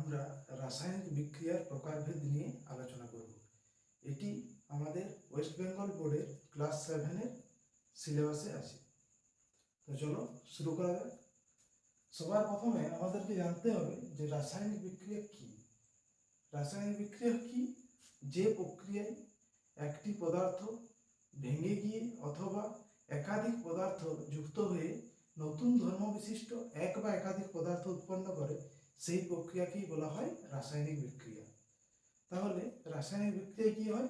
আমরা রাসায়নিক বিক্রিয়ার প্রকারভেদ নিয়ে আলোচনা করব। এটি আমাদের ওয়েস্ট বেঙ্গল বোর্ডের ক্লাস 7-এর সিলেবাসে আছে। তো চলো শুরু করা যাক। সবার প্রথমে আমাদেরকে জানতে হবে যে রাসায়নিক বিক্রিয়া কি। রাসায়নিক বিক্রিয়া কি? যে প্রক্রিয়ায় একটি পদার্থ ভেঙে গিয়ে অথবা একাধিক পদার্থ যুক্ত হয়ে নতুন ধর্ম বিশিষ্ট এক বা একাধিক পদার্থ উৎপন্ন করে, সেই প্রক্রিয়াকেই বলা হয় রাসায়নিক বিক্রিয়া। তাহলে রাসায়নিক বিক্রিয়া কি হয়?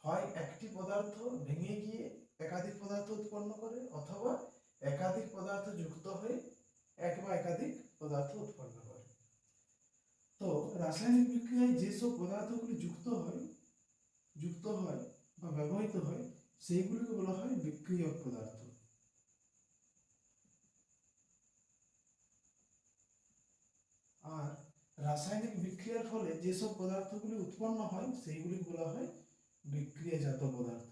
হয় একটি পদার্থ ভেঙে গিয়ে একাধিক পদার্থ উৎপন্ন করে, অথবা একাধিক পদার্থ যুক্ত হয়ে এক বা একাধিক পদার্থ উৎপন্ন করে। তো রাসায়নিক বিক্রিয়ায় যেসব পদার্থগুলি যুক্ত হয় বা ব্যবহৃত হয়, সেইগুলিকে বলা হয় বিক্রিয়ক পদার্থ। আর রাসায়নিক বিক্রিয়ার ফলে যেসব পদার্থগুলি উৎপন্ন হয়, সেইগুলি বলা হয় বিক্রিয়াজাত পদার্থ।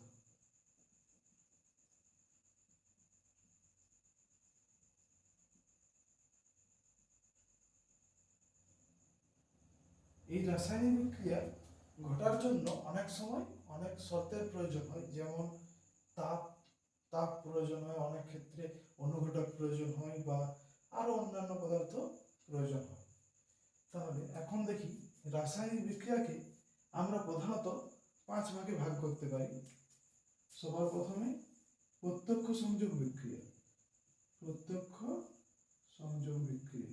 এই রাসায়নিক বিক্রিয়া ঘটার জন্য অনেক সময় অনেক শর্তের প্রয়োজন হয়, যেমন তাপ প্রয়োজন হয়, অনেক ক্ষেত্রে অনুঘটক প্রয়োজন হয়, বা আরো অন্যান্য পদার্থ প্রয়োজন হয়। তাহলে এখন দেখি রাসায়নিক বিক্রিয়াকে আমরা প্রধানত 5 ভাগে ভাগ করতে পারি। সবার প্রথমে প্রত্যক্ষ সংযোগ বিক্রিয়া। প্রত্যক্ষ সংযোগ বিক্রিয়া।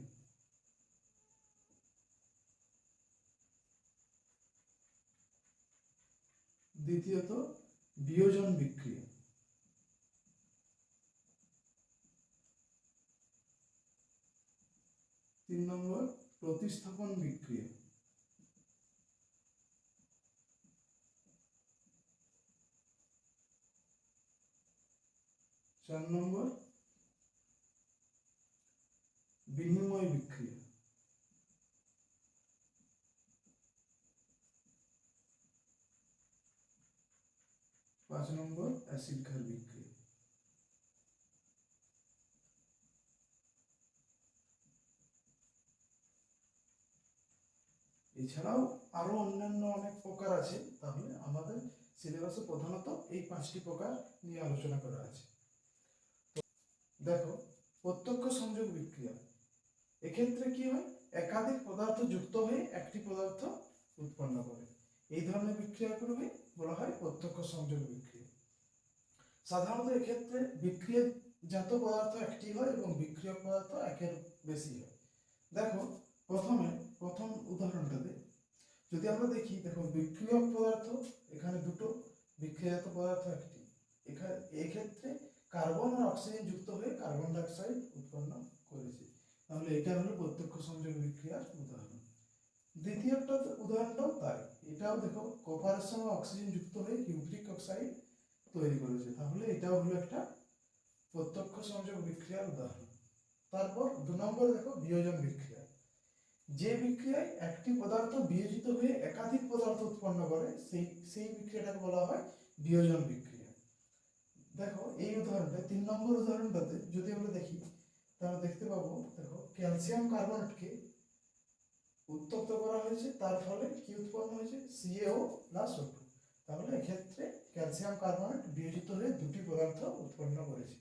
দ্বিতীয়ত বিয়োজন বিক্রিয়া। তিন নম্বর প্রতিস্থাপন বিক্রিয়া। চার নম্বর বিনিময় বিক্রিয়া। পাঁচ নম্বর অ্যাসিড ক্ষার বিক্রিয়া। এছাড়াও আরো অন্যান্য অনেক প্রকার আছে, তাহলে আমাদের সিলেবাসে প্রধানত এই 5টি প্রকার নিয়ে আলোচনা করা আছে। দেখো, প্রত্যক্ষ সংযোগ বিক্রিয়া, এক্ষেত্রে কি হয়? একাধিক পদার্থ যুক্ত হয়ে একটি পদার্থ উৎপন্ন করে। এই ধরনের বিক্রিয়াগুলোকে বলা হয় প্রত্যক্ষ সংযোগ বিক্রিয়া। সাধারণত এক্ষেত্রে বিক্রিয়াজাত পদার্থ একটি হয় এবং বিক্রিয়ক পদার্থ একের বেশি হয়। দেখো, প্রথম উদাহরণটাতে যদি আমরা দেখি, দেখো বিক্রিয়ক পদার্থ এখানে দুটো, বিক্রিয়াজাত পদার্থ একটি। এক্ষেত্রে কার্বন আর অক্সিজেন যুক্ত হয়ে কার্বন ডাই অক্সাইড উৎপন্ন করেছে। তাহলে এটা হলো প্রত্যক্ষ সংযোগ বিক্রিয়ার উদাহরণ। দ্বিতীয় উদাহরণটাও তাই, এটাও দেখো কপারের সঙ্গে অক্সিজেন যুক্ত হয়ে কিউপ্রিক অক্সাইড তৈরি করেছে। তাহলে এটাও হলো একটা প্রত্যক্ষ সংযোগ বিক্রিয়ার উদাহরণ। তারপর 2 নম্বর দেখো বিয়োজন বিক্রিয়া। যে বিক্রিয়ায় একটি পদার্থ বিয়োজিত হয়ে একাধিক পদার্থ উৎপন্ন করে, সেই বিক্রিয়াটাকে বলা হয় বিয়োজন বিক্রিয়া। দেখো এই উদাহরণটা 3 নম্বর উদাহরণটাতে যদি আমরা দেখি, তাহলে দেখতে পাবো, দেখো ক্যালসিয়াম কার্বনেটকে উত্তপ্ত করা হয়েছে, তার ফলে কি উৎপন্ন হয়েছে? CaO+O2। তাহলে এক্ষেত্রে ক্যালসিয়াম কার্বনেট বিয়োজিত হয়ে দুটি পদার্থ উৎপন্ন করেছে।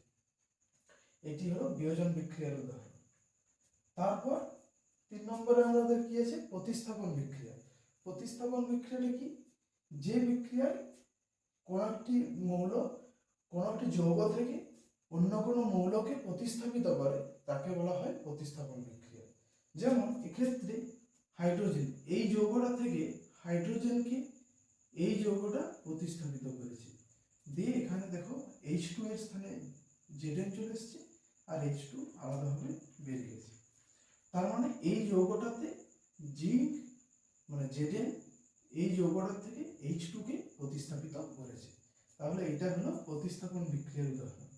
এটি হলো বিয়োজন বিক্রিয়ার উদাহরণ। তারপর 3 নম্বরে আমাদের কি আছে? প্রতিস্থাপন বিক্রিয়া। প্রতিস্থাপন বিক্রিয়াটা কি? যে বিক্রিয়ায় কোন একটি যৌগ থেকে অন্য কোনো মৌলকে প্রতিস্থাপিত করে, তাকে বলা হয় প্রতিস্থাপন বিক্রিয়া। যেমন এক্ষেত্রে হাইড্রোজেন, এই যৌগটা থেকে হাইড্রোজেনকে এই যৌগটা প্রতিস্থাপিত করেছে, দিয়ে এখানে দেখো H2 এর স্থানে Zn চলে এসছে, আর H2 আলাদাভাবে বেরিয়ে গেছে। তার মানে এই যৌগটাতে জিঙ্ক মানে Zn এই যৌগটার থেকে H2 কে প্রতিস্থাপিত করেছে। তাহলে এটা হলো প্রতিস্থাপন বিক্রিয়ার উদাহরণ।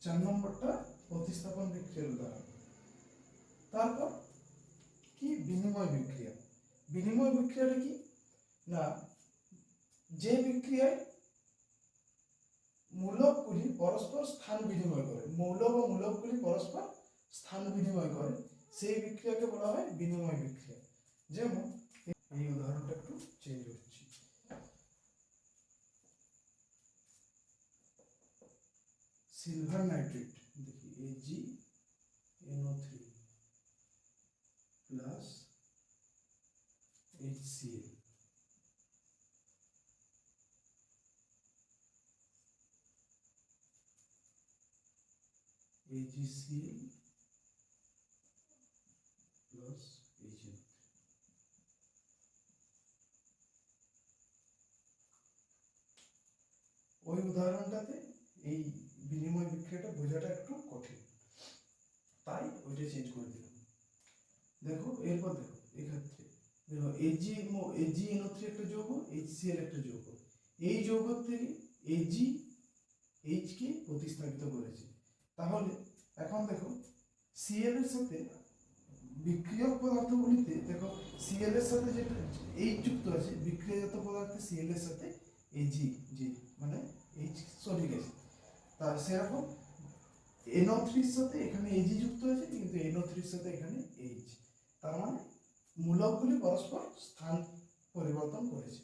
4 নম্বরটা প্রতিস্থাপন বিক্রিয়ার উদাহরণ। তারপর কি? বিনিময় বিক্রিয়া। বিনিময় বিক্রিয়াটা কি না, যে বিক্রিয়ায় মূলকগুলি পরস্পর স্থান বিনিময় করে, মৌল বা মূলকগুলি পরস্পর স্থান বিনিময় করে, সেই বিক্রিয়াকে বলা হয় বিনিময় বিক্রিয়া। যেমন এই উদাহরণটা একটু চেঞ্জ হচ্ছে, সিলভার নাইট্রেট, দেখি AgNO3 plus HCl, AgCl plus HNO3। ওই উদাহরণটাতে এই বিনিময় বিক্রিয়াটা বোঝাটা একটু কঠিন, তাই ওইটা চেঞ্জ করে দিলাম। দেখো এরপর দেখো এক্ষেত্রে দেখো AgNO3 একটা যৌগ, HCl একটা যৌগ। এই যৌগ থেকে Ag H কে প্রতিস্থাপিত করেছে। তাহলে এখন দেখো Cl এর সাথে বিক্রিয়ক পদার্থগুলিতে দেখো Cl এর সাথে যেটা H যুক্ত আছে, বিক্রিয়াজাত পদার্থে Cl এর সাথে Ag মানে H সলিড অ্যাসিড। তা সেরকম NO3 এর সাথে এখানে Ag যুক্ত আছে, কিন্তু NO3 এর সাথে এখানে H, তার মানে মূলকগুলি পরস্পর স্থান পরিবর্তন করেছে।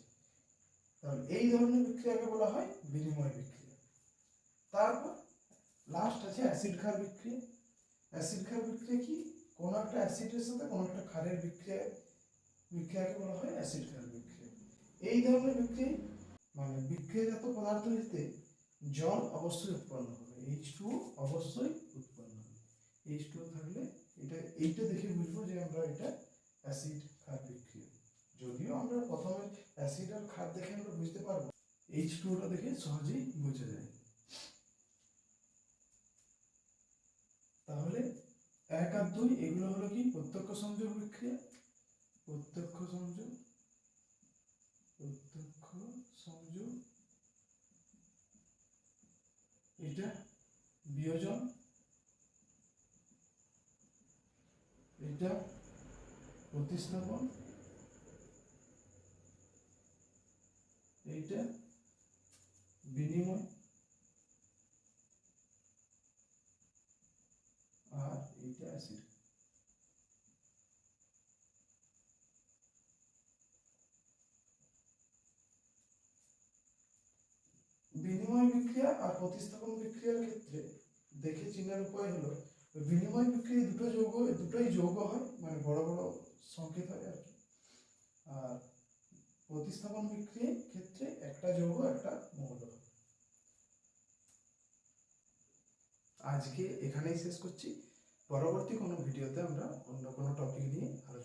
তাহলে এই ধরনের বিক্রিয়াকে বলা হয় বিনিময় বিক্রিয়া। তারপর লাস্ট আছে অ্যাসিড ক্ষার বিক্রিয়া। অ্যাসিড ক্ষার বিক্রিয়া কি? কোন একটা অ্যাসিডের সাথে কোন একটা ক্ষারের বিক্রিয়াকে বলা হয় অ্যাসিড ক্ষার বিক্রিয়া। এই ধরনের বিক্রিয়া মানে বিক্রিয়াজাত পদার্থ হতে জল অবশ্যই উৎপন্ন হবে, H2O অবশ্যই উৎপন্ন হবে। H2O থাকলে এইটা দেখে বুঝবো যে আমরা এটা অ্যাসিড ক্ষার বিক্রিয়া। যদিও আমরা প্রথমে অ্যাসিড আর ক্ষার দেখে আমরা বুঝতে পারবো, H2O টা দেখে সহজেই বোঝা যায়। তাহলে 1 আর 2 এগুলো হলো কি প্রত্যক্ষ সংযোগ বিক্রিয়া, প্রত্যক্ষ সংযোগ, এটা বিয়োজন, এটা প্রতিস্থাপন, এইটা বিনিময়, আর এইটা অ্যাসিড। বিনিময় বিক্রিয়া আর প্রতিস্থাপন বিক্রিয়ার ক্ষেত্রে দেখে চেনার উপায় হলো, বিনিময় বিক্রিয়া দুটোই যৌগ হয়, মানে বড় বড় সংকেত হয় আর কি। আর প্রতিস্থাপন বিক্রিয়ার ক্ষেত্রে একটা যৌগ একটা মৌল হয়। আজকে এখানেই শেষ করছি, পরবর্তী কোনো ভিডিওতে আমরা অন্য কোনো টপিক নিয়ে আলোচনা